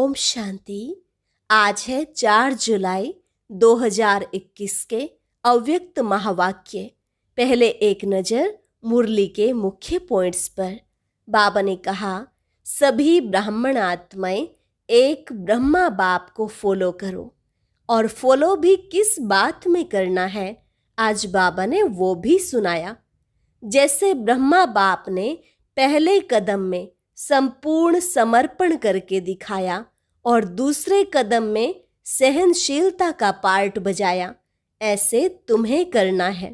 ओम शांति। आज है 4 जुलाई 2021 के अव्यक्त महावाक्य। पहले एक नज़र मुरली के मुख्य पॉइंट्स पर। बाबा ने कहा, सभी ब्राह्मण आत्माएं एक ब्रह्मा बाप को फॉलो करो। और फॉलो भी किस बात में करना है, आज बाबा ने वो भी सुनाया। जैसे ब्रह्मा बाप ने पहले कदम में संपूर्ण समर्पण करके दिखाया और दूसरे कदम में सहनशीलता का पार्ट बजाया, ऐसे तुम्हें करना है।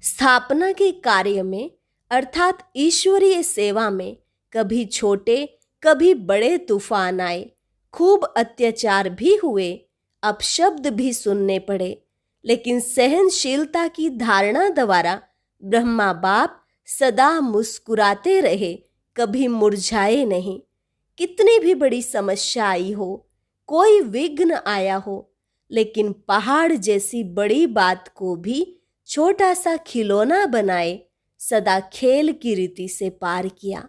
स्थापना के कार्य में अर्थात ईश्वरीय सेवा में कभी छोटे कभी बड़े तूफान आए, खूब अत्याचार भी हुए, अपशब्द भी सुनने पड़े, लेकिन सहनशीलता की धारणा द्वारा ब्रह्मा बाप सदा मुस्कुराते रहे, कभी मुरझाए नहीं। कितनी भी बड़ी समस्या आई हो, कोई विघ्न आया हो, लेकिन पहाड़ जैसी बड़ी बात को भी छोटा सा खिलौना बनाए सदा खेल की रीति से पार किया।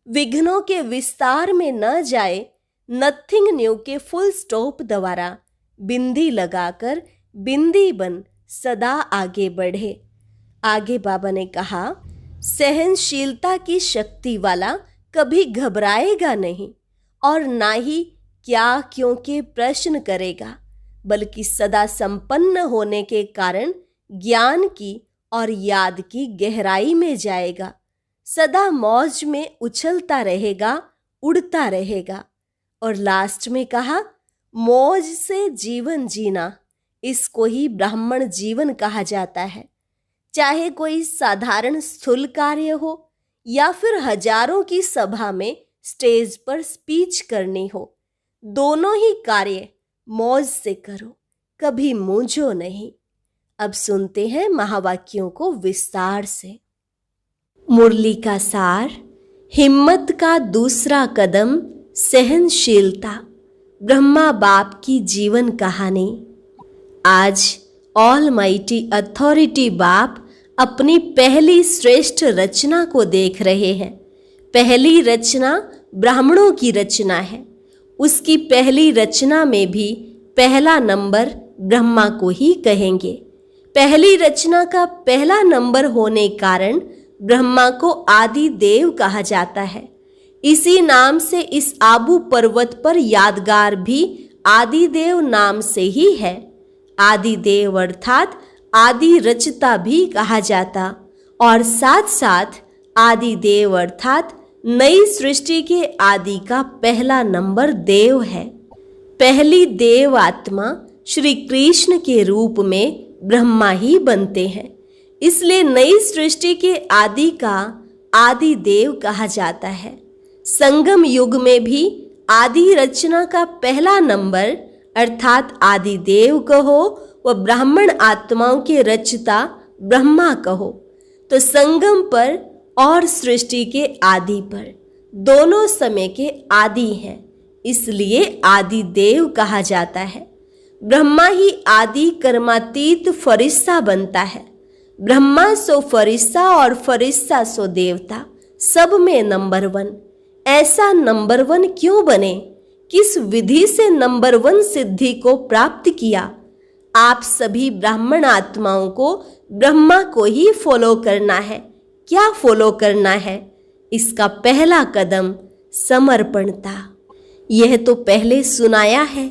विघ्नों के विस्तार में न जाए, नथिंग न्यू के फुल स्टॉप द्वारा बिंदी लगाकर बिंदी बन सदा आगे बढ़े। आगे बाबा ने कहा, सहनशीलता की शक्ति वाला कभी घबराएगा नहीं और ना ही क्या क्यों के प्रश्न करेगा, बल्कि सदा संपन्न होने के कारण ज्ञान की और याद की गहराई में जाएगा। सदा मौज में उछलता रहेगा, उड़ता रहेगा। और लास्ट में कहा, मौज से जीवन जीना, इसको ही ब्राह्मण जीवन कहा जाता है। चाहे कोई साधारण स्थूल कार्य हो या फिर हजारों की सभा में स्टेज पर स्पीच करनी हो, दोनों ही कार्य मौज से करो, कभी मूंझो नहीं। अब सुनते हैं महावाक्यों को विस्तार से। मुरली का सार, हिम्मत का दूसरा कदम सहनशीलता। ब्रह्मा बाप की जीवन कहानी। आज ऑलमाइटी अथॉरिटी बाप अपनी पहली श्रेष्ठ रचना को देख रहे हैं। पहली रचना ब्राह्मणों की रचना है। उसकी पहली रचना में भी पहला नंबर ब्रह्मा को ही कहेंगे। पहली रचना का पहला नंबर होने कारण ब्रह्मा को आदि देव कहा जाता है। इसी नाम से इस आबू पर्वत पर यादगार भी आदि देव नाम से ही है। आदि देव अर्थात आदि रचता भी कहा जाता और साथ साथ आदि देव अर्थात नई सृष्टि के आदि का पहला नंबर देव है। पहली देव आत्मा श्री कृष्ण के रूप में ब्रह्मा ही बनते हैं, इसलिए नई सृष्टि के आदि का आदि देव कहा जाता है। संगम युग में भी आदि रचना का पहला नंबर अर्थात आदि देव कहो व ब्राह्मण आत्माओं के रचता ब्रह्मा कहो, तो संगम पर और सृष्टि के आदि पर दोनों समय के आदि हैं, इसलिए आदि देव कहा जाता है। ब्रह्मा ही आदि कर्मातीत फरिश्ता बनता है। ब्रह्मा सो फरिश्ता और फरिश्ता सो देवता, सब में नंबर 1। ऐसा नंबर 1 क्यों बने? किस विधि से नंबर 1 सिद्धि को प्राप्त किया? आप सभी ब्राह्मण आत्माओं को ब्रह्मा को ही फॉलो करना है। क्या फॉलो करना है? इसका पहला कदम समर्पणता। यह तो पहले सुनाया है।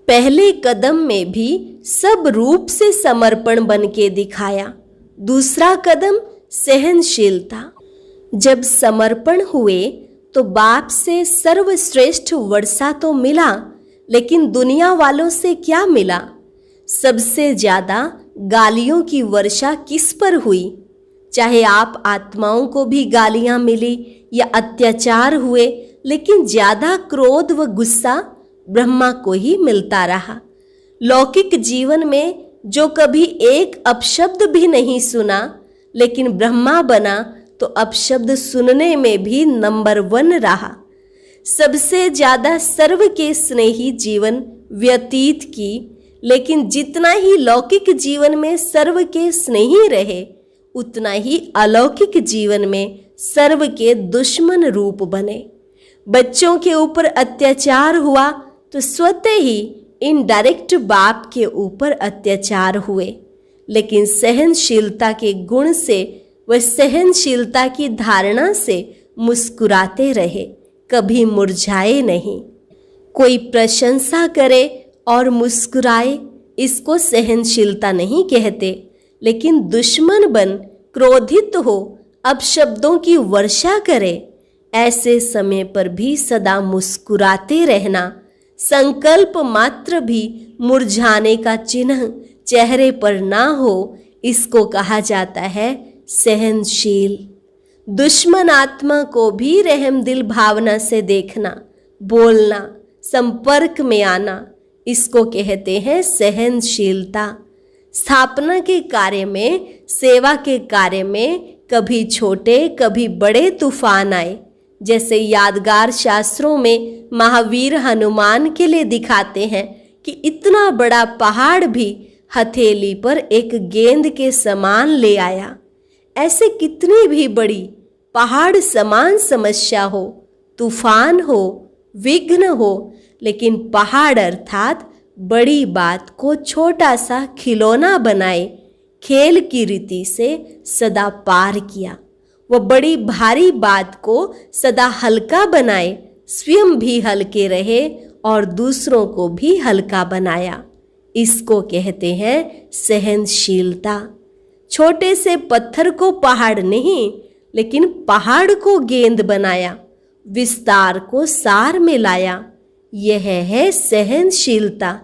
पहले कदम में भी सब रूप से समर्पण बन के दिखाया। दूसरा कदम सहनशीलता। जब समर्पण हुए तो बाप से सर्वश्रेष्ठ वर्षा तो मिला, लेकिन दुनिया वालों से क्या मिला? सबसे ज्यादा गालियों की वर्षा किस पर हुई? चाहे आप आत्माओं को भी गालियां मिली या अत्याचार हुए, लेकिन ज्यादा क्रोध व गुस्सा ब्रह्मा को ही मिलता रहा। लौकिक जीवन में जो कभी एक अपशब्द भी नहीं सुना, लेकिन ब्रह्मा बना तो अपशब्द सुनने में भी नंबर 1 रहा। सबसे ज्यादा सर्व के स्नेही जीवन व्यतीत की, लेकिन जितना ही लौकिक जीवन में सर्व के स्नेही रहे, उतना ही अलौकिक जीवन में सर्व के दुश्मन रूप बने। बच्चों के ऊपर अत्याचार हुआ तो स्वतः ही इनडायरेक्ट बाप के ऊपर अत्याचार हुए, लेकिन सहनशीलता के गुण से व सहनशीलता की धारणा से मुस्कुराते रहे, कभी मुरझाए नहीं। कोई प्रशंसा करे और मुस्कुराए, इसको सहनशीलता नहीं कहते, लेकिन दुश्मन बन क्रोधित हो अपशब्दों की वर्षा करे, ऐसे समय पर भी सदा मुस्कुराते रहना, संकल्प मात्र भी मुरझाने का चिन्ह चेहरे पर ना हो, इसको कहा जाता है सहनशील। दुश्मन आत्मा को भी रहमदिल भावना से देखना, बोलना, संपर्क में आना, इसको कहते हैं सहनशीलता। स्थापना के कार्य में, सेवा के कार्य में कभी छोटे कभी बड़े तूफान आए, जैसे यादगार शास्त्रों में महावीर हनुमान के लिए दिखाते हैं कि इतना बड़ा पहाड़ भी हथेली पर एक गेंद के समान ले आया। ऐसे कितनी भी बड़ी पहाड़ समान समस्या हो, तूफान हो, विघ्न हो, लेकिन पहाड़ अर्थात बड़ी बात को छोटा सा खिलौना बनाए, खेल की रीति से सदा पार किया। वह बड़ी भारी बात को सदा हल्का बनाए, स्वयं भी हल्के रहे और दूसरों को भी हल्का बनाया, इसको कहते हैं सहनशीलता। छोटे से पत्थर को पहाड़ नहीं, लेकिन पहाड़ को गेंद बनाया, विस्तार को सार में लाया, यह है सहनशीलता।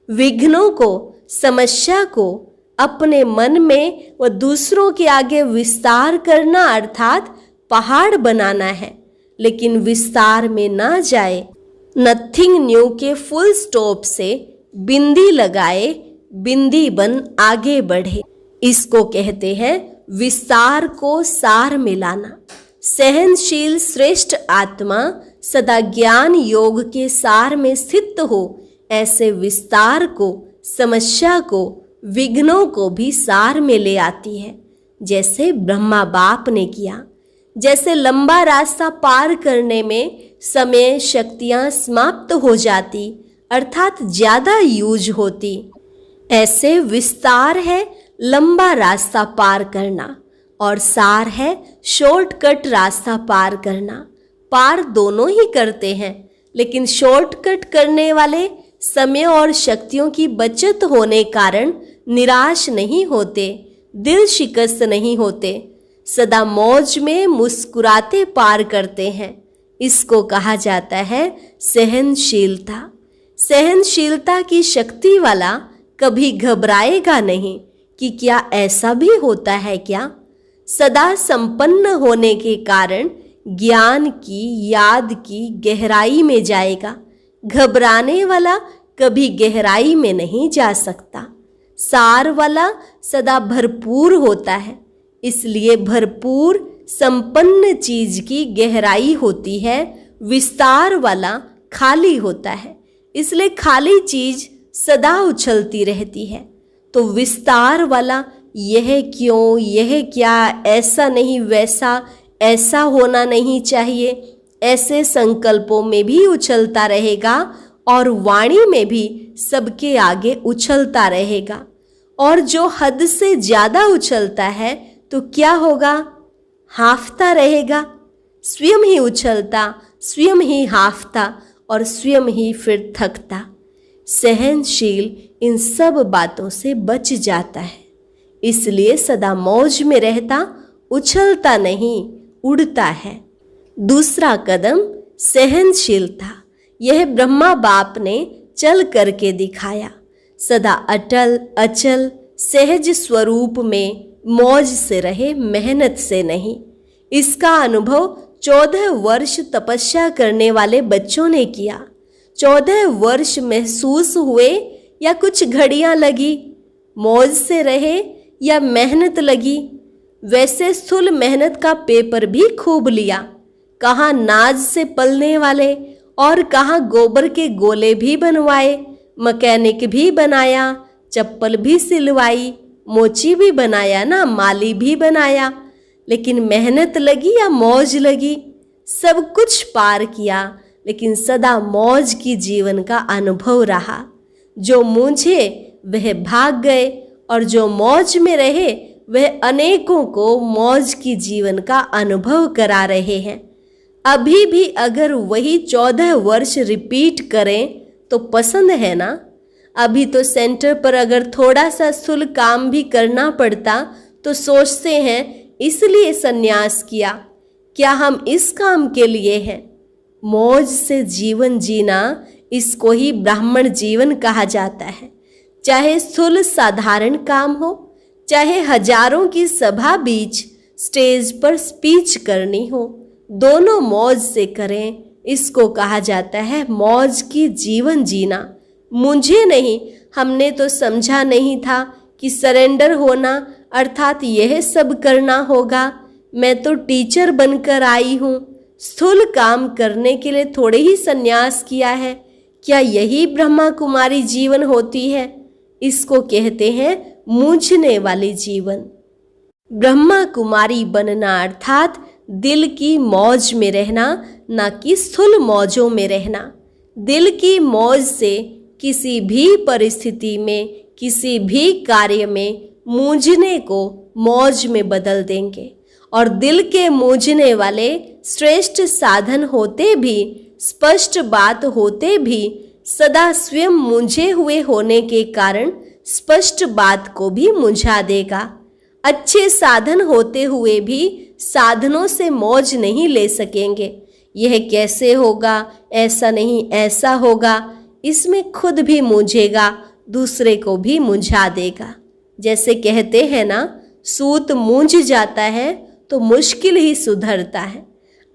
विघ्नों को, समस्या को अपने मन में व दूसरों के आगे विस्तार करना अर्थात पहाड़ बनाना है, लेकिन विस्तार में ना जाए। नथिंग न्यू के फुल स्टॉप से बिंदी लगाए, बिंदी बन आगे बढ़े, इसको कहते हैं विस्तार को सार में लाना। सहनशील श्रेष्ठ आत्मा सदा ज्ञान योग के सार में स्थित हो, ऐसे विस्तार को, समस्या को, विघ्नों को भी सार में ले आती है, जैसे ब्रह्मा बाप ने किया। जैसे लंबा रास्ता पार करने में समय, शक्तियां समाप्त हो जाती, अर्थात ज्यादा यूज होती, ऐसे विस्तार है लंबा रास्ता पार करना और सार है शॉर्टकट रास्ता पार करना। पार दोनों ही करते हैं, लेकिन शॉर्टकट करने वाले समय और शक्तियों की बचत होने कारण निराश नहीं होते, दिल शिकस्त नहीं होते, सदा मौज में मुस्कुराते पार करते हैं, इसको कहा जाता है सहनशीलता। सहनशीलता की शक्ति वाला कभी घबराएगा नहीं कि क्या ऐसा भी होता है क्या। सदा संपन्न होने के कारण ज्ञान की, याद की गहराई में जाएगा। घबराने वाला कभी गहराई में नहीं जा सकता। सार वाला सदा भरपूर होता है, इसलिए भरपूर संपन्न चीज की गहराई होती है। विस्तार वाला खाली होता है, इसलिए खाली चीज सदा उछलती रहती है। तो विस्तार वाला यह क्यों, यह क्या, ऐसा नहीं वैसा, ऐसा होना नहीं चाहिए, ऐसे संकल्पों में भी उछलता रहेगा और वाणी में भी सबके आगे उछलता रहेगा। और जो हद से ज्यादा उछलता है तो क्या होगा, हाफता रहेगा। स्वयं ही उछलता, स्वयं ही हाफता और स्वयं ही फिर थकता। सहनशील इन सब बातों से बच जाता है, इसलिए सदा मौज में रहता, उछलता नहीं, उड़ता है। दूसरा कदम सहनशीलता, यह ब्रह्मा बाप ने चल करके दिखाया। सदा अटल अचल सहज स्वरूप में मौज से रहे, मेहनत से नहीं। इसका अनुभव 14 वर्ष तपस्या करने वाले बच्चों ने किया। 14 वर्ष महसूस हुए या कुछ घड़ियां लगी, मौज से रहे या मेहनत लगी। वैसे स्थूल मेहनत का पेपर भी खूब लिया, कहाँ नाज से पलने वाले और कहाँ गोबर के गोले भी बनवाए, मैकेनिक भी बनाया, चप्पल भी सिलवाई, मोची भी बनाया ना, माली भी बनाया। लेकिन मेहनत लगी या मौज लगी, सब कुछ पार किया, लेकिन सदा मौज की जीवन का अनुभव रहा। जो मूंझे वह भाग गए और जो मौज में रहे वह अनेकों को मौज की जीवन का अनुभव करा रहे हैं। अभी भी अगर वही 14 वर्ष रिपीट करें तो पसंद है ना? अभी तो सेंटर पर अगर थोड़ा सा स्थूल काम भी करना पड़ता तो सोचते हैं इसलिए संन्यास किया, क्या हम इस काम के लिए हैं? मौज से जीवन जीना, इसको ही ब्राह्मण जीवन कहा जाता है। चाहे स्थूल साधारण काम हो, चाहे हजारों की सभा बीच स्टेज पर स्पीच करनी हो, दोनों मौज से करें। इसको कहा जाता है मौज की जीवन जीना। मुझे नहीं, हमने तो समझा नहीं था कि सरेंडर होना अर्थात यह सब करना होगा। मैं तो टीचर बनकर आई हूँ, स्थूल काम करने के लिए थोड़े ही संन्यास किया है। क्या यही ब्रह्मा कुमारी जीवन होती है? इसको कहते हैं मूझने वाली जीवन। ब्रह्मा कुमारी बनना अर्थात दिल की मौज में रहना, ना कि स्थूल मौजों में रहना। दिल की मौज से किसी भी परिस्थिति में, किसी भी कार्य में मूझने को मौज में बदल देंगे। और दिल के मूझने वाले श्रेष्ठ साधन होते भी, स्पष्ट बात होते भी, सदा स्वयं मूंझे हुए होने के कारण स्पष्ट बात को भी मुझा देगा। अच्छे साधन होते हुए भी साधनों से मौज नहीं ले सकेंगे। यह कैसे होगा, ऐसा नहीं ऐसा होगा, इसमें खुद भी मूझेगा, दूसरे को भी मुझा देगा। जैसे कहते हैं ना, सूत मूंझ जाता है तो मुश्किल ही सुधरता है।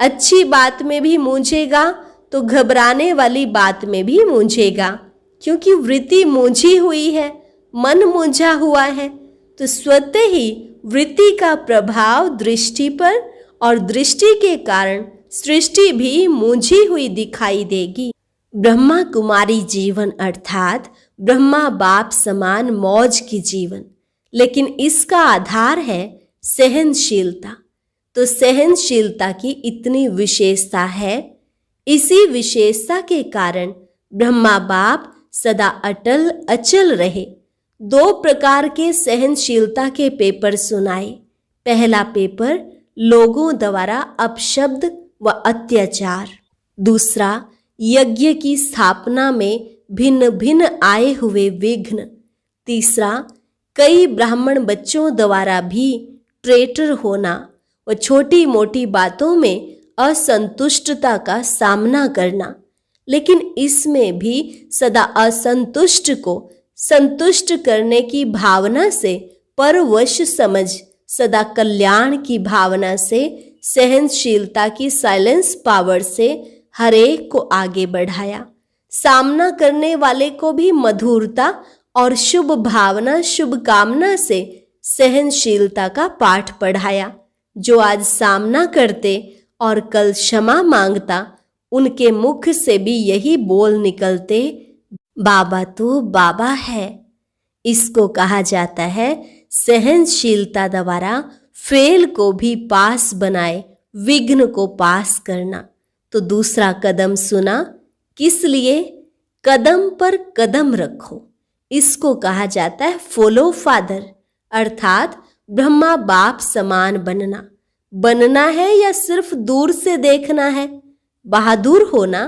अच्छी बात में भी मूंझेगा तो घबराने वाली बात में भी मूंझेगा, क्योंकि वृत्ति मूंझी हुई है, मन मूंझा हुआ है। तो स्वतः ही वृत्ति का प्रभाव दृष्टि पर, और दृष्टि के कारण सृष्टि भी मूंझी हुई दिखाई देगी। ब्रह्मा कुमारी जीवन अर्थात ब्रह्मा बाप समान मौज की जीवन, लेकिन इसका आधार है सहनशीलता। तो सहनशीलता की इतनी विशेषता है, इसी विशेषता के कारण ब्रह्मा बाप सदा अटल अचल रहे। 2 प्रकार के सहनशीलता के पेपर सुनाए। पहला पेपर लोगों द्वारा अपशब्द व अत्याचार, दूसरा यज्ञ की स्थापना में भिन्न भिन्न आए हुए विघ्न, तीसरा कई ब्राह्मण बच्चों द्वारा भी ट्रेटर होना व छोटी मोटी बातों में असंतुष्टता का सामना करना। लेकिन इसमें भी सदा असंतुष्ट को संतुष्ट करने की भावना से परवश समझ, सदा कल्याण की भावना से, सहनशीलता की साइलेंस पावर से हर एक को आगे बढ़ाया। सामना करने वाले को भी मधुरता और शुभ भावना, शुभ कामना से सहनशीलता का पाठ पढ़ाया। जो आज सामना करते और कल क्षमा मांगता, उनके मुख से भी यही बोल निकलते, बाबा तो बाबा है। इसको कहा जाता है सहनशीलता द्वारा फेल को भी पास बनाए, विघ्न को पास करना। तो दूसरा कदम सुना, किस लिए? कदम पर कदम रखो। इसको कहा जाता है फॉलो फादर, अर्थात ब्रह्मा बाप समान बनना। बनना है या सिर्फ दूर से देखना है? बहादुर होना।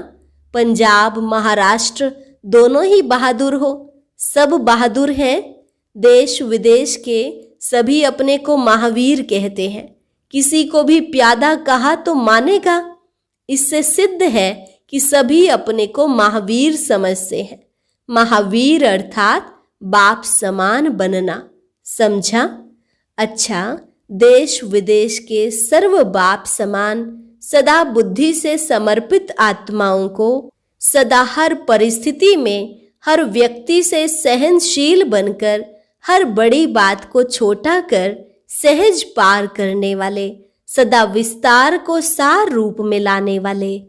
पंजाब, महाराष्ट्र दोनों ही बहादुर हो, सब बहादुर हैं। देश विदेश के सभी अपने को महावीर कहते हैं। किसी को भी प्यादा कहा तो मानेगा। इससे सिद्ध है कि सभी अपने को महावीर समझते हैं। महावीर अर्थात बाप समान बनना। समझा? अच्छा, देश विदेश के सर्व बाप समान सदा बुद्धि से समर्पित आत्माओं को सदा हर परिस्थिति में हर व्यक्ति से सहनशील बनकर हर बड़ी बात को छोटा कर सहज पार करने वाले, सदा विस्तार को सार रूप में लाने वाले,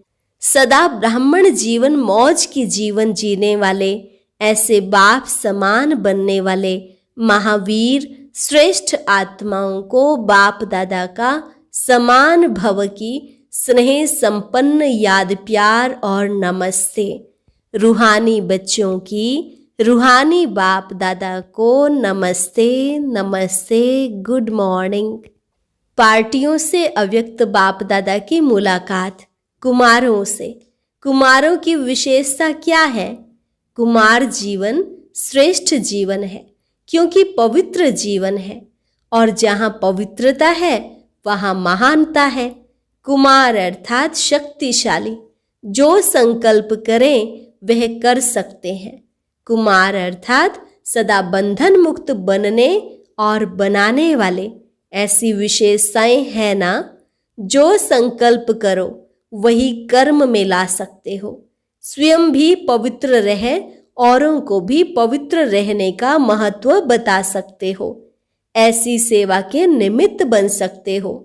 सदा ब्राह्मण जीवन मौज की जीवन जीने वाले, ऐसे बाप समान बनने वाले महावीर श्रेष्ठ आत्माओं को बाप दादा का समान भव की स्नेह संपन्न याद प्यार और नमस्ते। रूहानी बच्चों की रूहानी बाप दादा को नमस्ते नमस्ते, गुड मॉर्निंग। पार्टियों से अव्यक्त बाप दादा की मुलाकात कुमारों से। कुमारों की विशेषता क्या है? कुमार जीवन श्रेष्ठ जीवन है, क्योंकि पवित्र जीवन है, और जहाँ पवित्रता है वहाँ महानता है। कुमार अर्थात शक्तिशाली, जो संकल्प करें वह कर सकते हैं। कुमार अर्थात सदा बंधन मुक्त बनने और बनाने वाले। ऐसी विशेषताएं हैं ना, जो संकल्प करो वही कर्म में ला सकते हो। स्वयं भी पवित्र रहे, औरों को भी पवित्र रहने का महत्व बता सकते हो। ऐसी सेवा के निमित्त बन सकते हो।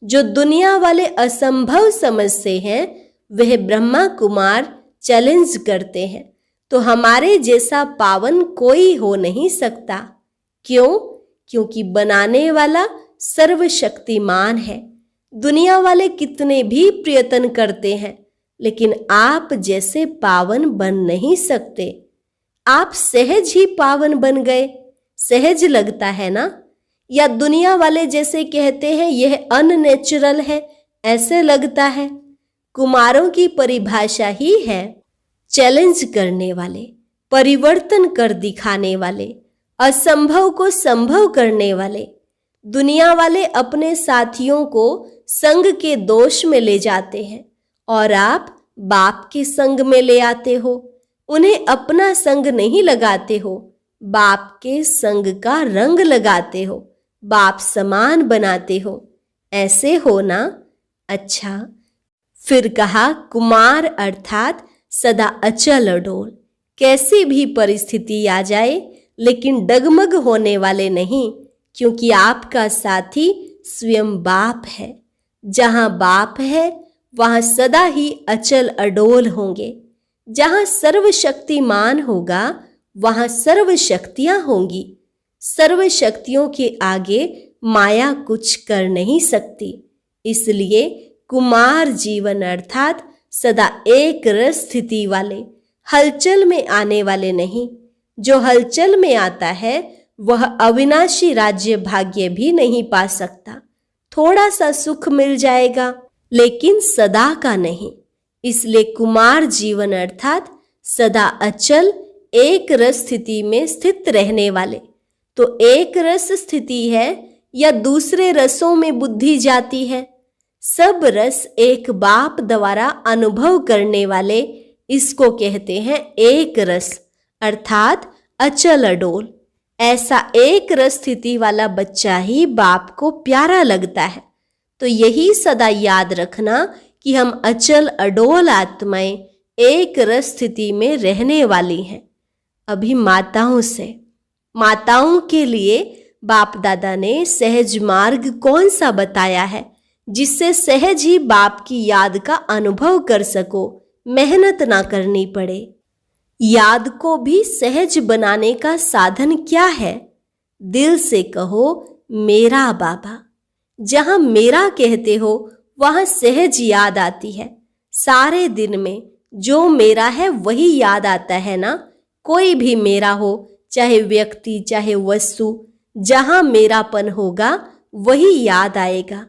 जो दुनिया वाले असंभव समझते हैं वह ब्रह्मा कुमार चैलेंज करते हैं, तो हमारे जैसा पावन कोई हो नहीं सकता। क्यों? क्योंकि बनाने वाला सर्वशक्तिमान है। दुनिया वाले कितने भी प्रयत्न करते हैं, लेकिन आप जैसे पावन बन नहीं सकते। आप सहज ही पावन बन गए। सहज लगता है ना? या दुनिया वाले जैसे कहते हैं यह अननेचुरल है, ऐसे लगता है। कुमारों की परिभाषा ही है चैलेंज करने वाले, परिवर्तन कर दिखाने वाले, असंभव को संभव करने वाले। दुनिया वाले अपने साथियों को संग के दोष में ले जाते हैं, और आप बाप के संग में ले आते हो। उन्हें अपना संग नहीं लगाते हो, बाप के संग का रंग लगाते हो, बाप समान बनाते हो। ऐसे हो ना? अच्छा, फिर कहा कुमार अर्थात सदा अचल अडोल। कैसी भी परिस्थिति आ जाए लेकिन डगमग होने वाले नहीं, क्योंकि आपका साथी स्वयं बाप है। जहाँ बाप है वहाँ सदा ही अचल अडोल होंगे। जहाँ सर्वशक्तिमान होगा वहाँ सर्वशक्तियाँ होंगी। सर्वशक्तियों के आगे माया कुछ कर नहीं सकती। इसलिए कुमार जीवन अर्थात सदा एक रस स्थिति वाले, हलचल में आने वाले नहीं। जो हलचल में आता है वह अविनाशी राज्य भाग्य भी नहीं पा सकता। थोड़ा सा सुख मिल जाएगा, लेकिन सदा का नहीं। इसलिए कुमार जीवन अर्थात सदा अचल एक रस स्थिति में स्थित रहने वाले। तो एक रस स्थिति है या दूसरे रसों में बुद्धि जाती है? सब रस एक बाप द्वारा अनुभव करने वाले, इसको कहते हैं एक रस अर्थात अचल अडोल। ऐसा एक रस स्थिति वाला बच्चा ही बाप को प्यारा लगता है। तो यही सदा याद रखना कि हम अचल अडोल आत्माएं एक रस स्थिति में रहने वाली हैं। अभी माताओं से, माताओं के लिए बाप दादा ने सहज मार्ग कौन सा बताया है, जिससे सहज ही बाप की याद का अनुभव कर सको, मेहनत ना करनी पड़े। याद को भी सहज बनाने का साधन क्या है? दिल से कहो मेरा बाबा। जहां मेरा कहते हो वहां सहज याद आती है। सारे दिन में जो मेरा है वही याद आता है ना? कोई भी मेरा हो, चाहे व्यक्ति चाहे वस्तु, जहां मेरापन होगा वही याद आएगा।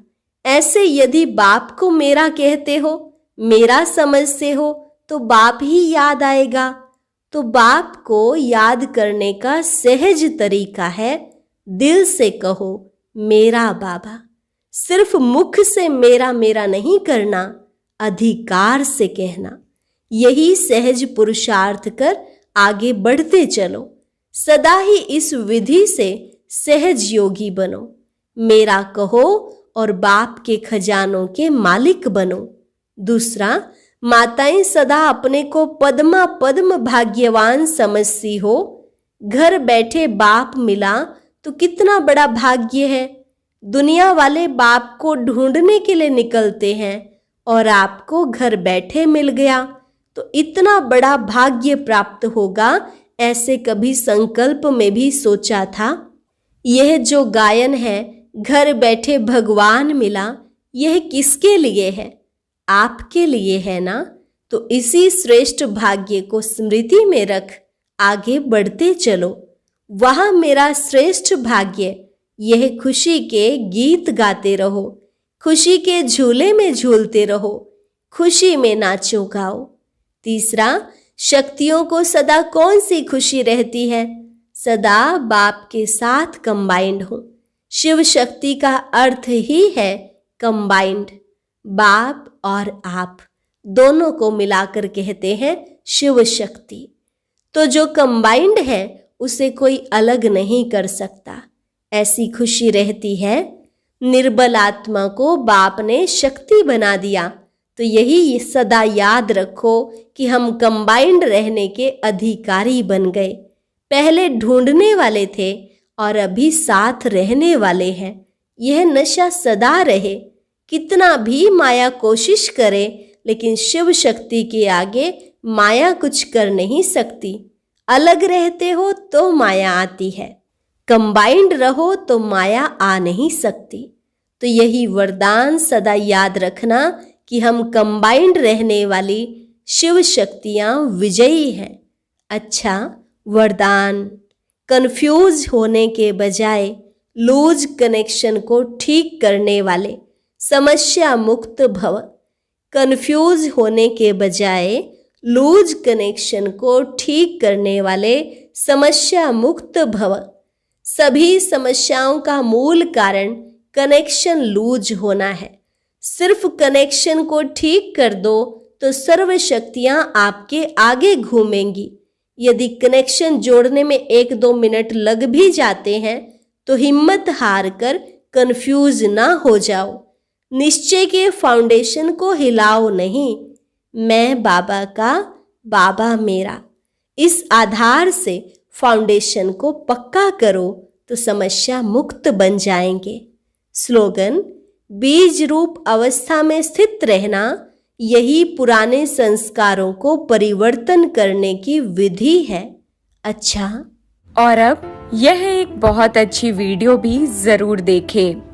ऐसे यदि बाप को मेरा कहते हो, मेरा समझते हो, तो बाप ही याद आएगा। तो बाप को याद करने का सहज तरीका है दिल से कहो मेरा बाबा। सिर्फ मुख से मेरा मेरा नहीं करना, अधिकार से कहना। यही सहज पुरुषार्थ कर आगे बढ़ते चलो। सदा ही इस विधि से सहज योगी बनो। मेरा कहो और बाप के खजानों के मालिक बनो। दूसरा, माताएं सदा अपने को पद्मा पद्म भाग्यवान समझती हो। घर बैठे बाप मिला तो कितना बड़ा भाग्य है। दुनिया वाले बाप को ढूंढने के लिए निकलते हैं और आपको घर बैठे मिल गया तो इतना बड़ा भाग्य प्राप्त होगा, ऐसे कभी संकल्प में भी सोचा था? यह जो गायन है घर बैठे भगवान मिला, यह किसके लिए है? आपके लिए है ना, तो इसी श्रेष्ठ भाग्य को स्मृति में रख आगे बढ़ते चलो। वह मेरा श्रेष्ठ भाग्य, यह खुशी के गीत गाते रहो, खुशी के झूले में झूलते रहो, खुशी में नाचो गाओ। तीसरा, शक्तियों को सदा कौन सी खुशी रहती है? सदा बाप के साथ कंबाइंड हो। शिव शक्ति का अर्थ ही है कंबाइंड। बाप और आप दोनों को मिलाकर कहते हैं शिव शक्ति। तो जो कंबाइंड है उसे कोई अलग नहीं कर सकता, ऐसी खुशी रहती है। निर्बल आत्मा को बाप ने शक्ति बना दिया। तो यही सदा याद रखो कि हम कंबाइंड रहने के अधिकारी बन गए। पहले ढूंढने वाले थे और अभी साथ रहने वाले हैं। यह नशा सदा रहे। कितना भी माया कोशिश करे, लेकिन शिव शक्ति के आगे माया कुछ कर नहीं सकती। अलग रहते हो तो माया आती है, कंबाइंड रहो तो माया आ नहीं सकती। तो यही वरदान सदा याद रखना कि हम कंबाइंड रहने वाली शिव शक्तियां विजयी हैं। अच्छा वरदान, कंफ्यूज होने के बजाय लूज कनेक्शन को ठीक करने वाले समस्या मुक्त भव। कंफ्यूज होने के बजाय लूज कनेक्शन को ठीक करने वाले समस्या मुक्त भव। सभी समस्याओं का मूल कारण कनेक्शन लूज होना है। सिर्फ कनेक्शन को ठीक कर दो तो सर्व शक्तियां आपके आगे घूमेंगी। यदि कनेक्शन जोड़ने में 1-2 मिनट लग भी जाते हैं तो हिम्मत हार कर कंफ्यूज ना हो जाओ। निश्चय के फाउंडेशन को हिलाओ नहीं। मैं बाबा का, बाबा मेरा, इस आधार से फाउंडेशन को पक्का करो तो समस्या मुक्त बन जाएंगे। स्लोगन, बीज रूप अवस्था में स्थित रहना, यही पुराने संस्कारों को परिवर्तन करने की विधि है। अच्छा, और अब यह एक बहुत अच्छी वीडियो भी जरूर देखें।